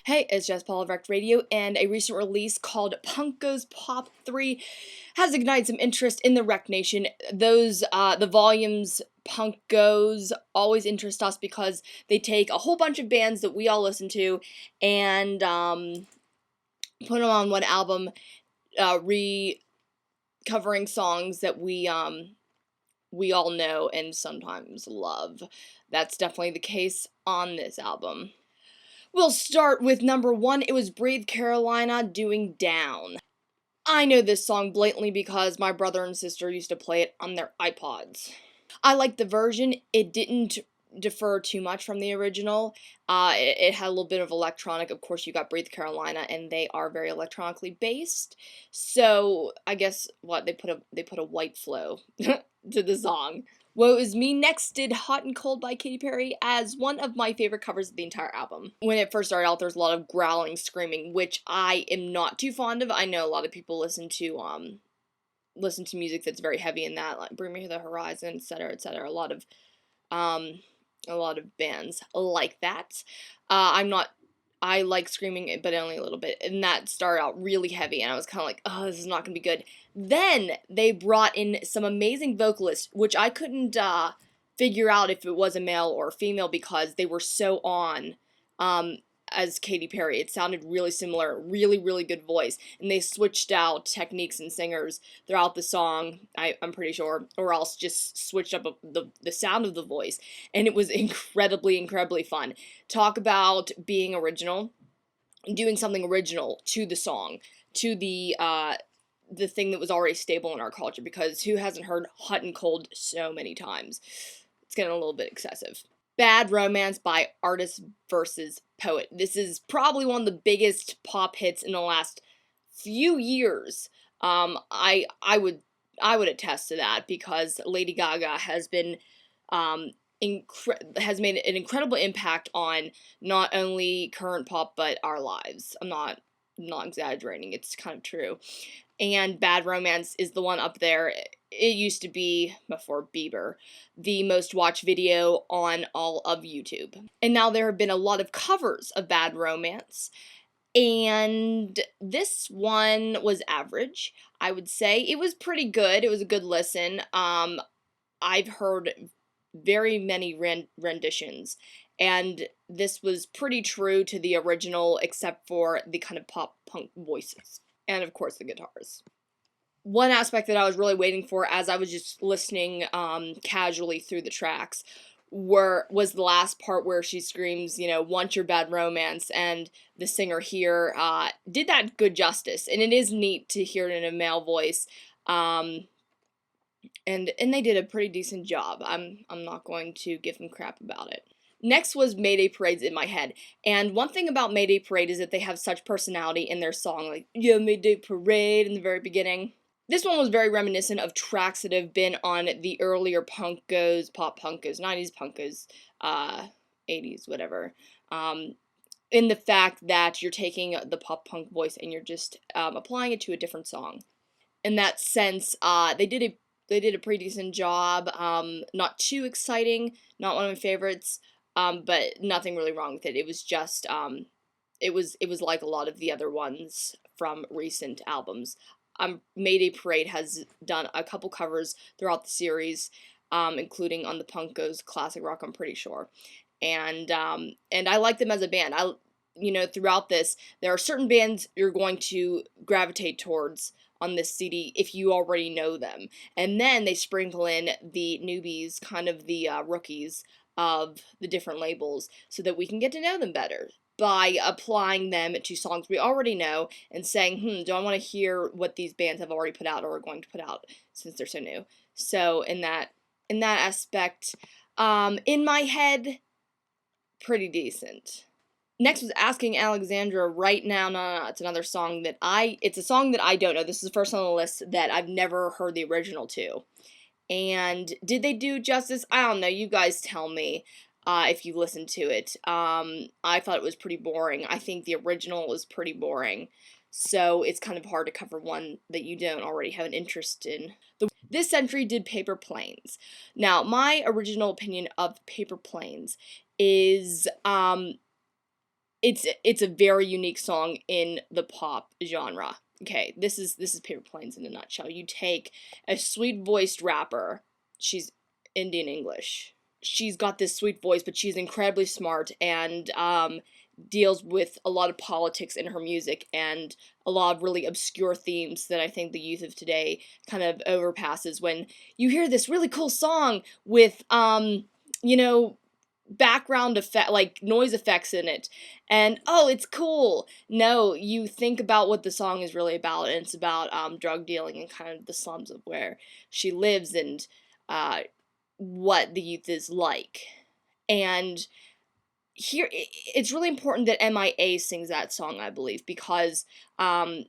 Hey, it's Jess of WreckedRadio, and a recent release called Punk Goes Pop 3 has ignited some interest in the Wreck Nation. The volumes Punk Goes always interest us because they take a whole bunch of bands that we all listen to and put them on one album, covering songs that we all know and sometimes love. That's definitely the case on this album. We'll start with number 1. It was Breathe Carolina doing Down. I know this song blatantly because my brother and sister used to play it on their iPods. I liked the version. It didn't differ too much from the original. It had a little bit of electronic. Of course, you got Breathe Carolina, and they are very electronically based. So I guess they put a white flow to the song. Woe Is Me next did Hot and Cold by Katy Perry as one of my favorite covers of the entire album. When it first started out, there's a lot of growling, screaming, which I am not too fond of. I know a lot of people listen to music that's very heavy in that, like Bring Me to the Horizon, etc., etc. A lot of bands like that. I like screaming, but only a little bit, and that started out really heavy, and I was kind of like, oh, this is not going to be good. Then they brought in some amazing vocalists, which I couldn't figure out if it was a male or a female because they were so on as Katy Perry. It sounded really similar, really, really good voice, and they switched out techniques and singers throughout the song, I'm pretty sure, or else just switched up the sound of the voice, and it was incredibly, incredibly fun. Talk about being original, doing something original to the song, to the thing that was already stable in our culture, because who hasn't heard Hot and Cold so many times? It's getting a little bit excessive. Bad Romance by Artist vs. Poet. This is probably one of the biggest pop hits in the last few years. I would attest to that because Lady Gaga has been has made an incredible impact on not only current pop but our lives. I'm not exaggerating. It's kind of true. And Bad Romance is the one up there. It used to be, before Bieber, the most watched video on all of YouTube. And now there have been a lot of covers of Bad Romance. And this one was average, I would say. It was pretty good. It was a good listen. I've heard very many renditions. And this was pretty true to the original, except for the kind of pop-punk voices. And, of course, the guitars. One aspect that I was really waiting for as I was just listening casually through the tracks was the last part where she screams, want your bad romance, and the singer here did that good justice, and it is neat to hear it in a male voice, and they did a pretty decent job. I'm not going to give them crap about it. Next was Mayday Parade's In My Head, and one thing about Mayday Parade is that they have such personality in their song, like, yeah, Mayday Parade in the very beginning. This one was very reminiscent of tracks that have been on the earlier pop punkos, 90s punkos, 80s, whatever, in the fact that you're taking the pop punk voice and you're just applying it to a different song. In that sense, they did a pretty decent job. Not too exciting, not one of my favorites, but nothing really wrong with it. It was just it was like a lot of the other ones from recent albums. Mayday Parade has done a couple covers throughout the series, including on the Punk Goes classic rock, I'm pretty sure. And I like them as a band. Throughout this, there are certain bands you're going to gravitate towards on this CD if you already know them. And then they sprinkle in the newbies, kind of the rookies of the different labels, so that we can get to know them better by applying them to songs we already know and saying, do I want to hear what these bands have already put out or are going to put out since they're so new? So in that aspect, In My Head, pretty decent. Next was Asking Alexandria Right Now. No, it's another song it's a song that I don't know. This is the first on the list that I've never heard the original to. And did they do justice? I don't know. You guys tell me. If you listen to it. I thought it was pretty boring. I think the original was pretty boring. So it's kind of hard to cover one that you don't already have an interest in. This entry did Paper Planes. Now, my original opinion of Paper Planes is, it's a very unique song in the pop genre. Okay, this is Paper Planes in a nutshell. You take a sweet voiced rapper, she's Indian English. She's got this sweet voice, but she's incredibly smart and deals with a lot of politics in her music and a lot of really obscure themes that I think the youth of today kind of overpasses when you hear this really cool song with you know, background effect, like noise effects in it, and oh, it's cool. No, you think about what the song is really about, and it's about drug dealing and kind of the slums of where she lives and what the youth is like. And here it's really important that M.I.A sings that song, I believe, because the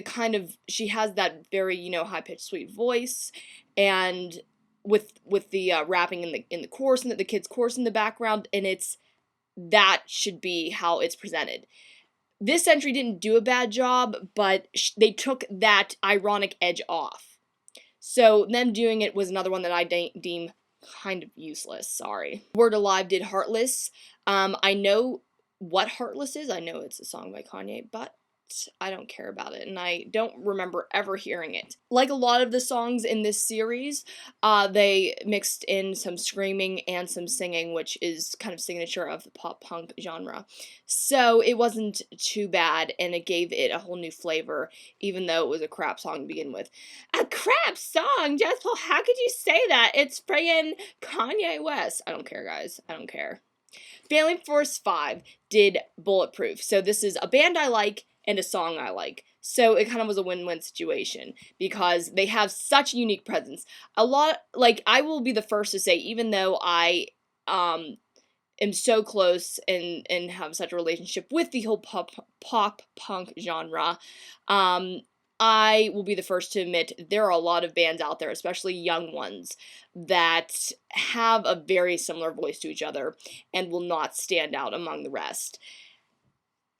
kind of, she has that very, you know, high pitched sweet voice, and with the rapping in the chorus and the kids chorus in the background, and it's, that should be how it's presented. This entry didn't do a bad job, but they took that ironic edge off. So them doing it was another one that I deem kind of useless. Sorry. Word Alive did Heartless. I know what Heartless is. I know it's a song by Kanye, but I don't care about it, and I don't remember ever hearing it. Like a lot of the songs in this series, they mixed in some screaming and some singing, which is kind of signature of the pop-punk genre. So it wasn't too bad, and it gave it a whole new flavor, even though it was a crap song to begin with. A crap song? Jess, well, how could you say that? It's friggin' Kanye West. I don't care, guys. I don't care. Failing Force 5 did Bulletproof. So this is a band I like and a song I like. So it kind of was a win-win situation because they have such a unique presence. A lot, like, I will be the first to say, even though I am so close and have such a relationship with the whole pop punk genre, I will be the first to admit there are a lot of bands out there, especially young ones, that have a very similar voice to each other and will not stand out among the rest.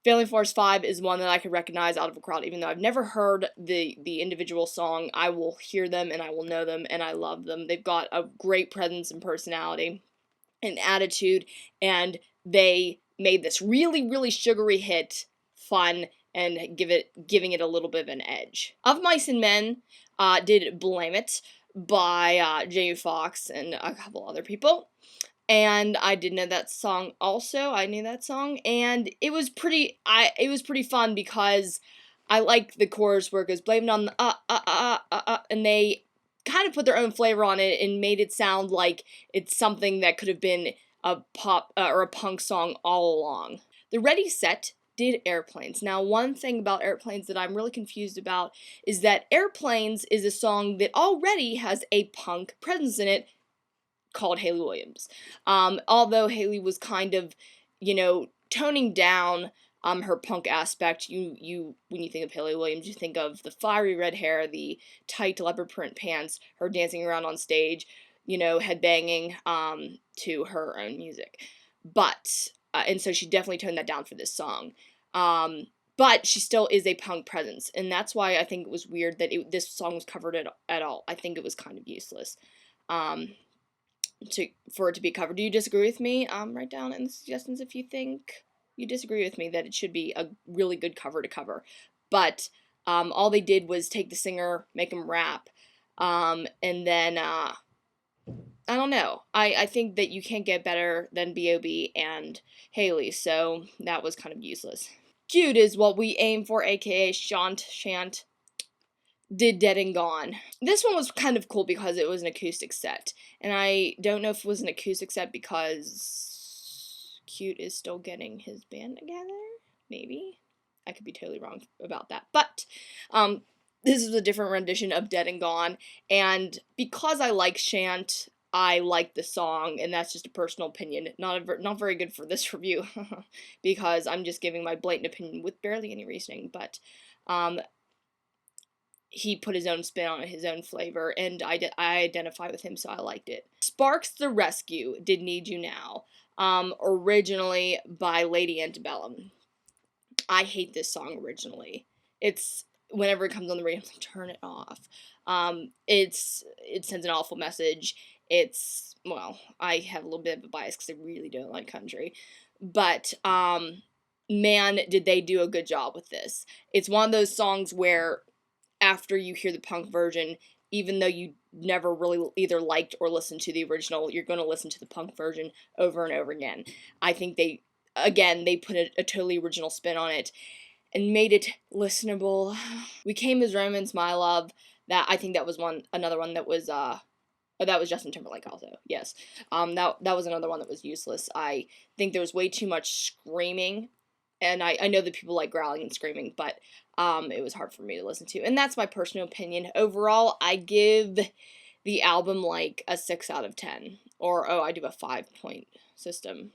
Failing Force 5 is one that I could recognize out of a crowd, even though I've never heard the individual song. I will hear them and I will know them and I love them. They've got a great presence and personality and attitude, and they made this really, really sugary hit fun and giving it a little bit of an edge. Of Mice and Men did Blame It by Jamie Foxx and a couple other people. And I did know that song also. I knew that song, and it was pretty fun because I like the chorus where it goes blame it on the and they kind of put their own flavor on it and made it sound like it's something that could have been a pop or a punk song all along. The Ready Set did Airplanes. Now, one thing about Airplanes that I'm really confused about is that Airplanes is a song that already has a punk presence in it, called Hayley Williams. Although Hayley was kind of, you know, toning down her punk aspect. You when you think of Hayley Williams, you think of the fiery red hair, the tight leopard print pants, her dancing around on stage, you know, headbanging to her own music. But and so she definitely toned that down for this song. But she still is a punk presence, and that's why I think it was weird that this song was covered at all. I think it was kind of useless. For it to be covered. Do you disagree with me? Write down in the suggestions if you think you disagree with me that it should be a really good cover to cover. But all they did was take the singer, make him rap, and then I don't know. I think that you can't get better than B.o.B and Hayley, so that was kind of useless. Cute is what we aim for, aka Shant did Dead and Gone. This one was kind of cool because it was an acoustic set, and I don't know if it was an acoustic set because Cute is still getting his band together, maybe? I could be totally wrong about that, but this is a different rendition of Dead and Gone, and because I like Shant, I like the song, and that's just a personal opinion, not very good for this review, because I'm just giving my blatant opinion with barely any reasoning, but he put his own spin on it, his own flavor, and I identify with him, so I liked it. Sparks the Rescue did Need You Now, originally by Lady Antebellum. I hate this song originally. It's, whenever it comes on the radio, I'm like, turn it off. It sends an awful message, It's, well, I have a little bit of a bias because I really don't like country, but man, did they do a good job with this. It's one of those songs where after you hear the punk version, even though you never really either liked or listened to the original, you're going to listen to the punk version over and over again. I think they put a totally original spin on it and made it listenable. We Came as Romans, My Love. I think that was another one that was that was Justin Timberlake also. Yes. That was another one that was useless. I think there was way too much screaming, and I know that people like growling and screaming, but it was hard for me to listen to. And that's my personal opinion. Overall, I give the album like a 6 out of 10. Or, I do a 5-point system.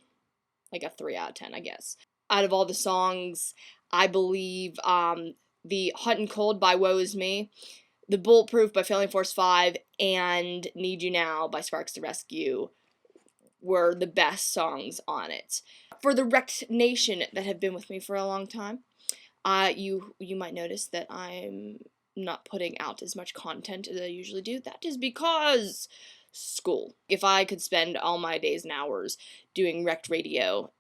Like a 3 out of 10, I guess. Out of all the songs, I believe the Hot and Cold by Woe Is Me, the Bulletproof by Failing Force 5, and Need You Now by Sparks the Rescue were the best songs on it. For the Wrecked Nation that have been with me for a long time, you might notice that I'm not putting out as much content as I usually do. That is because school. If I could spend all my days and hours doing WreckedRadio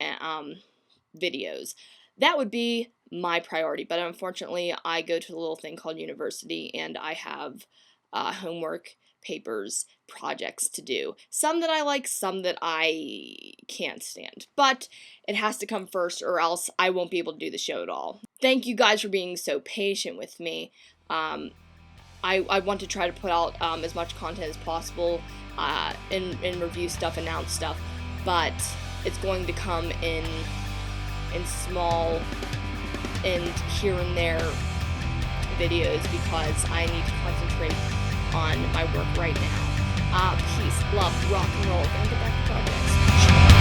videos, that would be my priority. But unfortunately, I go to a little thing called university, and I have homework, papers, projects to do. Some that I like, some that I can't stand. But it has to come first, or else I won't be able to do the show at all. Thank you guys for being so patient with me. I want to try to put out as much content as possible, and review stuff, announce stuff, but it's going to come in small and here and there videos because I need to concentrate on my work right now. Peace, love, rock and roll. Gonna get back to projects.